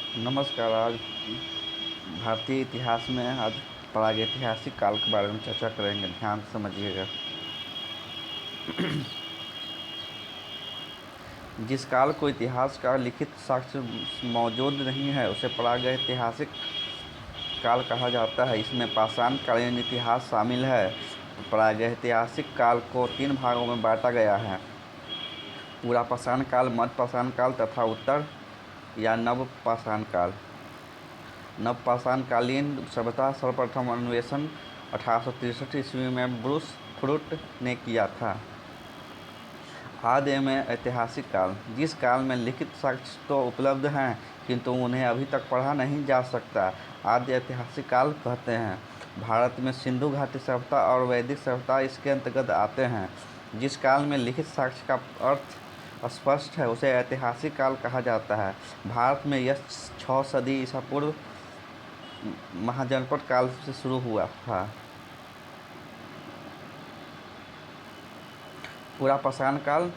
नमस्कार। आज भारतीय इतिहास में आज प्रागैतिहासिक काल के बारे में चर्चा करेंगे। ध्यान से समझिएगा। जिस काल को इतिहास का लिखित साक्ष्य मौजूद नहीं है उसे प्रागैतिहासिक काल कहा जाता है। इसमें पाषाण कालीन इतिहास शामिल है। प्रागैतिहासिक काल को 3 भागों में बांटा गया है: पूरा पाषाण काल, मध्य पाषाण काल तथा उत्तर या नव पाषाण काल। नवपाषाणकालीन सभ्यता सर्वप्रथम अन्वेषण 1863 ईस्वी में ब्रूस फ्रूट ने किया था। आदि में ऐतिहासिक काल, जिस काल में लिखित साक्ष्य तो उपलब्ध हैं किंतु उन्हें अभी तक पढ़ा नहीं जा सकता, आदि ऐतिहासिक काल कहते हैं। भारत में सिंधु घाटी सभ्यता और वैदिक सभ्यता इसके अंतर्गत आते हैं। जिस काल में लिखित साक्ष्य का अर्थ स्पष्ट है उसे ऐतिहासिक काल कहा जाता है। भारत में यह 6 सदी ईसा पूर्व महाजनपद काल से शुरू हुआ था। पूरा पाषाण काल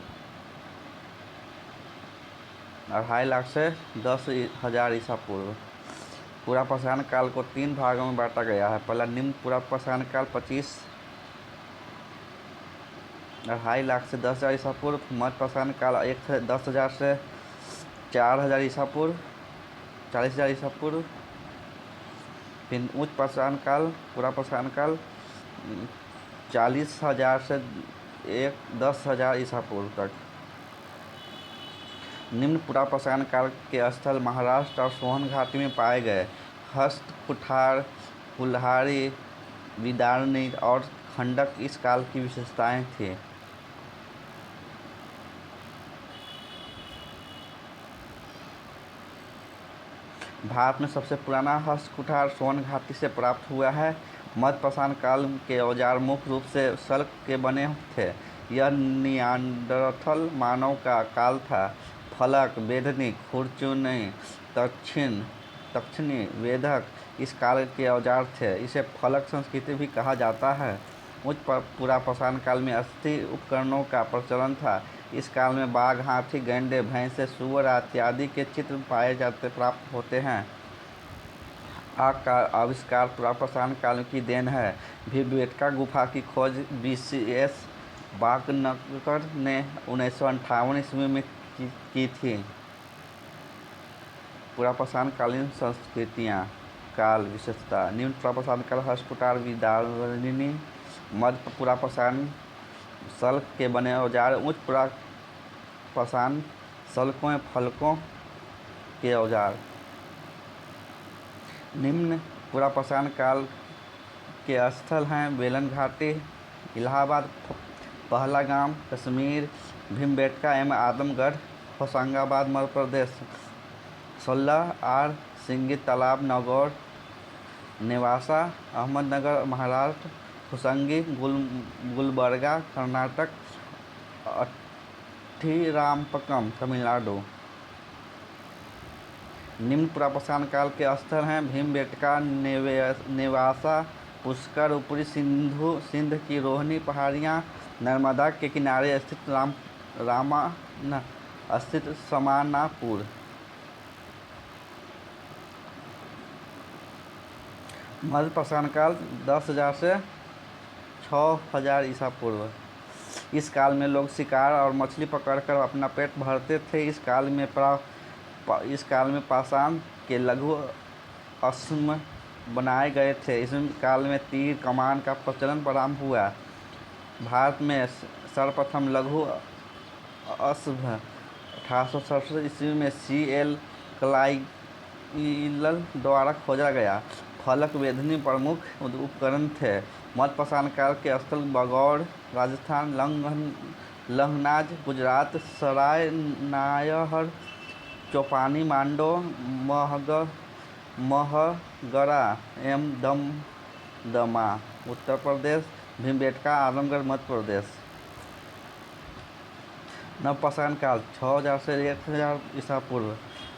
2.5 लाख से 10,000 ईसा पूर्व। पूरा पाषाण काल को 3 भागों में बांटा गया है। पहला निम्न पूरा पाषाण काल 2.5 लाख से 10,000 ईसा पूर्व। मध्य पाषाण काल 10,000 से 4,000 ईसा पूर्व, 40,000 ईसा पूर्व। फिर उच्च पाषाण काल, पूरा पाषाण काल 40,000 से 10,000 ईसा पूर्व तक। निम्न पूरा पाषाण काल के स्थल महाराष्ट्र और सोहन घाटी में पाए गए। हस्त कुठार, कुल्हाड़ी, विदारणी और खंडक इस काल की विशेषताएं थी। भारत में सबसे पुराना हस्त कुठार सोहन घाटी से प्राप्त हुआ है। मध्य पाषाण काल के औजार मुख्य रूप से सल्क के बने थे। यह नियांडरथल मानव का काल था। फलक, बेधनी, खुरचुनी, तक्षणी, वेधक इस काल के औजार थे। इसे फलक संस्कृति भी कहा जाता है। उच्च पूरा पाषाण काल में अस्थि उपकरणों का प्रचलन था। इस काल में बाघ, हाथी, गैंडे, भैंसे, सुअर इत्यादि के चित्र प्राप्त होते हैं। आग का आविष्कार पूरा पाषाण काल की देन है। भीमबेटका गुफा की खोज BCS बागनकर ने 1958 ईस्वी में की थी। पूरा पाषाण कालीन संस्कृतियाँ काल विशेषता: निम्न पूरा पाषाण काल हस्त कुठार, विदारणी। मध्य पूरा पाषाण सल्क के बने औजार। उच्च पूरा पाषाण सल्कों एवं फलकों के औजार। निम्न पूरा पाषाण काल के स्थल हैं बेलन घाटी, इलाहाबाद, पहलगाम, कश्मीर, भीमबेटका एवं आजमगढ़, होशंगाबाद मध्य प्रदेश, 16 आर सिंगी तालाब नागौर, नेवासा अहमदनगर महाराष्ट्र, होसंगी गुलबर्गा कर्नाटक, अठीरामपक्कम तमिलनाडु। निम्न पूरा पाषाण काल के स्थल हैं भीमबेटका, नेवासा, पुष्कर, ऊपरी सिंध की रोहनी पहाड़ियाँ, नर्मदा के किनारे स्थित समानापुर। मध्य पाषाण काल 10,000 से 6,000 ईसा पूर्व। इस काल में लोग शिकार और मछली पकड़कर अपना पेट भरते थे। इस काल में पाषाण के लघु अस्त्र बनाए गए थे। इस काल में तीर कमान का प्रचलन प्रारंभ हुआ। भारत में सर्वप्रथम लघु अस्त्र 1867 ईस्वी में CL क्लाइल द्वारा खोजा गया। फलक, बेधनी प्रमुख उपकरण थे। मध्य पाषाण काल के स्थल बगौर राजस्थान, लंगनाज गुजरात, सराय नायहर चौपानी मांडो महगरा एवं दमदमा उत्तर प्रदेश, भीमबेटका आजमगढ़ मध्य प्रदेश। नवपाषाण काल 6,000 से 1,000 ईसा पूर्व।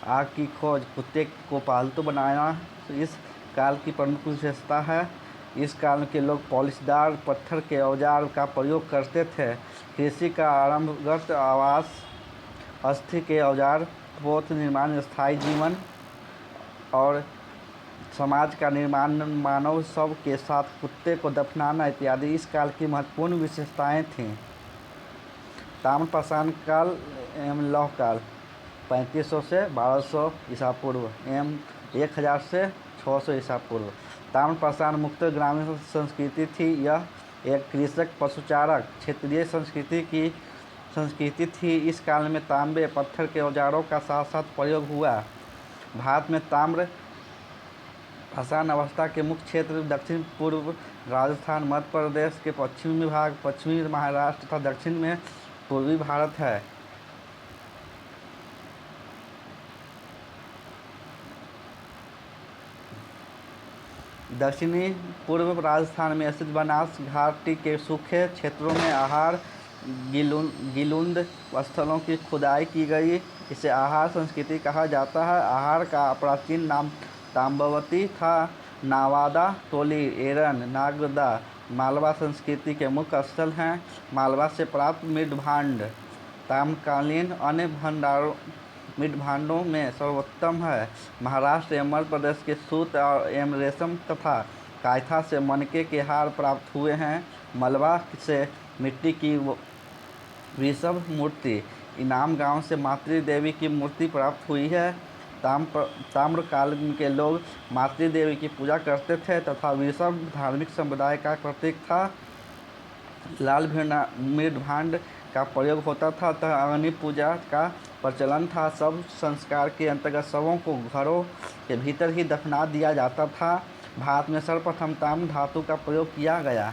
आग की खोज, कुत्ते को पालतू बनाना इस काल की प्रमुख विशेषता है। इस काल के लोग पॉलिशदार पत्थर के औजार का प्रयोग करते थे। कृषि का आरंभगत आवास, अस्थि के औजार, पोत निर्माण, स्थायी जीवन और समाज का निर्माण, मानव शव के साथ कुत्ते को दफनाना इत्यादि इस काल की महत्वपूर्ण विशेषताएं थीं। ताम्रपाषाण काल एवं लौह काल 3500 से 1200 ईसा पूर्व एवं 1000 से 600 ईसा पूर्व। ताम्रपाषाण मुख्यतः ग्रामीण संस्कृति थी। यह एक कृषक पशुचारक क्षेत्रीय संस्कृति थी। इस काल में तांबे पत्थर के औजारों का साथ साथ प्रयोग हुआ। भारत में ताम्र पाषाण अवस्था के मुख्य क्षेत्र दक्षिण पूर्व राजस्थान, मध्य प्रदेश के पश्चिमी भाग, पश्चिमी महाराष्ट्र तथा दक्षिण में पूर्वी भारत है। दक्षिणी पूर्व राजस्थान में स्थित बनास घाटी के सूखे क्षेत्रों में आहार गिलुंद स्थलों की खुदाई की गई। इसे आहार संस्कृति कहा जाता है। आहार का प्राचीन नाम ताम्बवती था। नावादा, टोली, एरन, नागदा मालवा संस्कृति के मुख्य स्थल हैं। मालवा से प्राप्त मृद भांड ताम्रकालीन अन्य मृद भांडों में सर्वोत्तम है। महाराष्ट्र एवं मध्य प्रदेश के सूत एवं रेशम तथा कायथा से मनके के हार प्राप्त हुए हैं। मलबा से मिट्टी की वृषभ मूर्ति, इनाम गांव से मातृ देवी की मूर्ति प्राप्त हुई है। ताम्रकाल के लोग मातृ देवी की पूजा करते थे तथा वृषभ धार्मिक समुदाय का प्रतीक था। लाल मृद भांड का प्रयोग होता था तथा अग्नि पूजा का प्रचलन था। सब संस्कार के अंतर्गत शवों को घरों के भीतर ही दफना दिया जाता था। भारत में सर्वप्रथम ताम्र धातु का प्रयोग किया गया।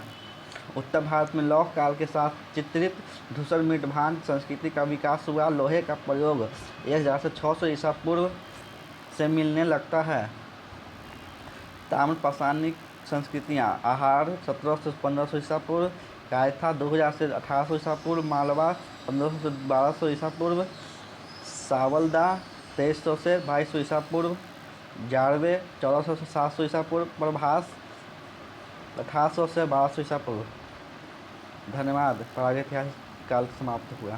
उत्तर भारत में लौह काल के साथ चित्रित धूसर मृद भांड संस्कृति का विकास हुआ। लोहे का प्रयोग 1000 से 600 ईसा पूर्व से मिलने लगता है। ताम्रपाषाणिक संस्कृतियाँ: आहार 1700 से 1500 ईसा पूर्व, कायथा 2000 से 1800 ईसा पूर्व, मालवा 1500 से 1200 ईसा पूर्व, सावलदा 2300 से 2200 ईसा पूर्व, जारवे 1400 से 700 ईसा पूर्व, प्रभास 1800 से 1200 ईसा पूर्व। धन्यवाद। प्रागैतिहासिक काल समाप्त हुआ।